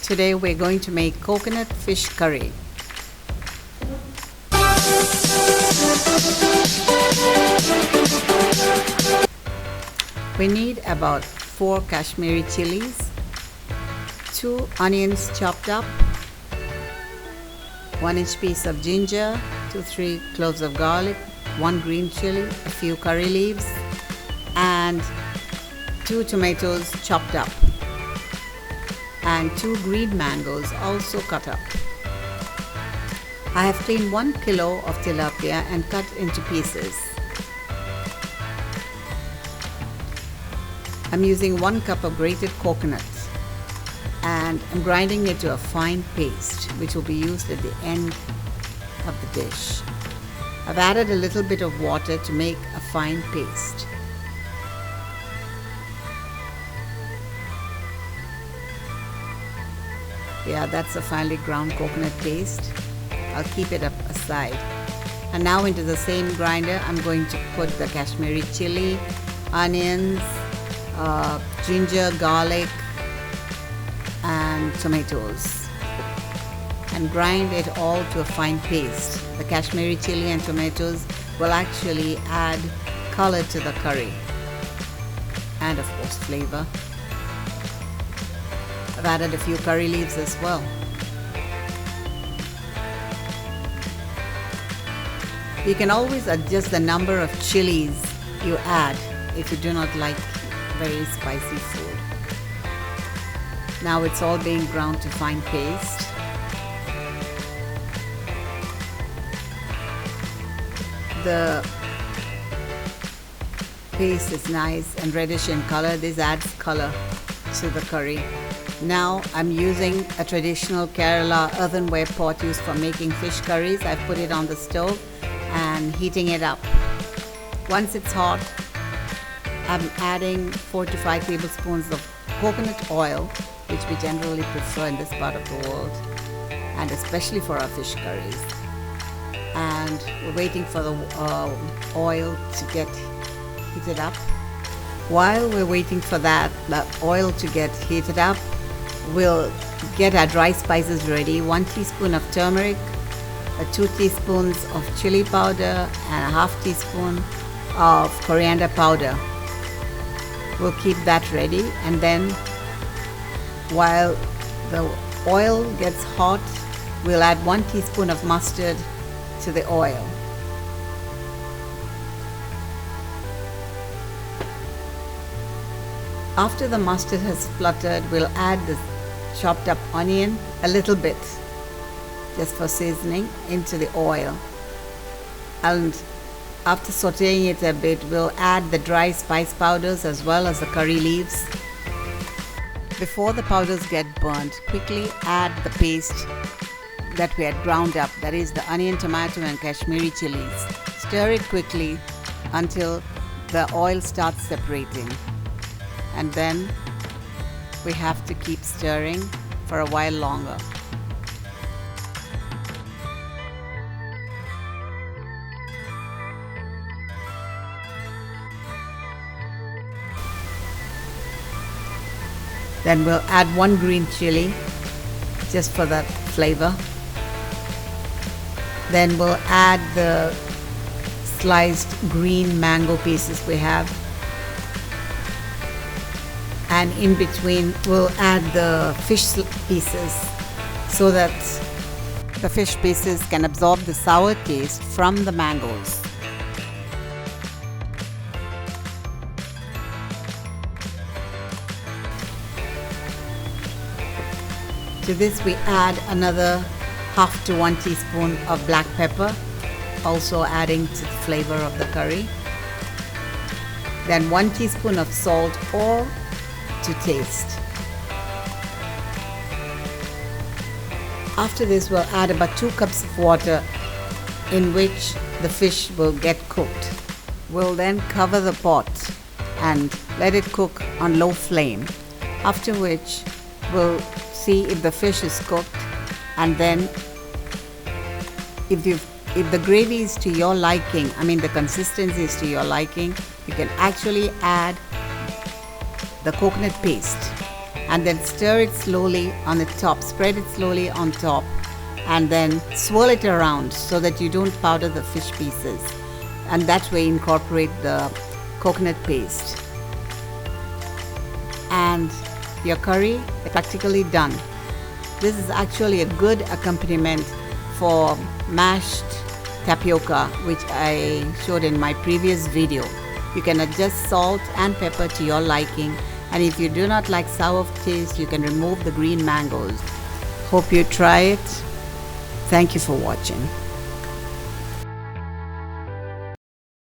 Today we're going to make coconut fish curry. We need about 4 Kashmiri chilies, 2 onions chopped up, 1-inch piece of ginger, 2-3 cloves of garlic, 1 green chili, a few curry leaves, and 2 tomatoes chopped up, and 2 green mangoes also cut up. I have cleaned 1 kilo of tilapia and cut into pieces. I'm using 1 cup of grated coconut and I'm grinding it to a fine paste which will be used at the end of the dish. I've added a little bit of water to make a fine paste. Yeah, that's a finely ground coconut paste. I'll keep it up aside. And now into the same grinder, I'm going to put the Kashmiri chili, onions, ginger, garlic, and tomatoes, and grind it all to a fine paste. The Kashmiri chili and tomatoes will actually add color to the curry and of course flavor. I've added a few curry leaves as well. You can always adjust the number of chilies you add if you do not like very spicy food. Now it's all being ground to fine paste. The paste is nice and reddish in color. This adds color to the curry. Now I'm using a traditional Kerala earthenware pot used for making fish curries. I've put it on the stove and heating it up. Once it's hot, I'm adding 4 to 5 tablespoons of coconut oil, which we generally prefer in this part of the world, and especially for our fish curries. And we're waiting for the oil to get heated up. While we're waiting for the oil to get heated up, we'll get our dry spices ready. 1 teaspoon of turmeric, 2 teaspoons of chili powder, and a 1/2 teaspoon of coriander powder. We'll keep that ready, and then while the oil gets hot, we'll add 1 teaspoon of mustard to the oil. After the mustard has spluttered, we'll add the chopped up onion, a little bit, just for seasoning, into the oil. And after sauteing it a bit, we'll add the dry spice powders as well as the curry leaves. Before the powders get burnt, quickly add the paste that we had ground up, that is the onion, tomato and Kashmiri chilies. Stir it quickly until the oil starts separating, and then we have to keep stirring for a while longer. Then we'll add 1 green chili just for that flavor. Then we'll add the sliced green mango pieces we have. And in between we'll add the fish pieces so that the fish pieces can absorb the sour taste from the mangoes. To this we add another 1/2 to 1 teaspoon of black pepper, also adding to the flavor of the curry. Then 1 teaspoon of salt or to taste. After this we'll add about 2 cups of water in which the fish will get cooked. We'll then cover the pot and let it cook on low flame, after which we'll see if the fish is cooked, and then if the gravy is to your liking, the consistency is to your liking, you can actually add the coconut paste and then stir it slowly on the top, spread it slowly on top, and then swirl it around so that you don't powder the fish pieces, and that way incorporate the coconut paste. And your curry is practically done. This is actually a good accompaniment for mashed tapioca, which I showed in my previous video. You can adjust salt and pepper to your liking, and if you do not like sour taste, you can remove the green mangoes. Hope you try it. Thank you for watching.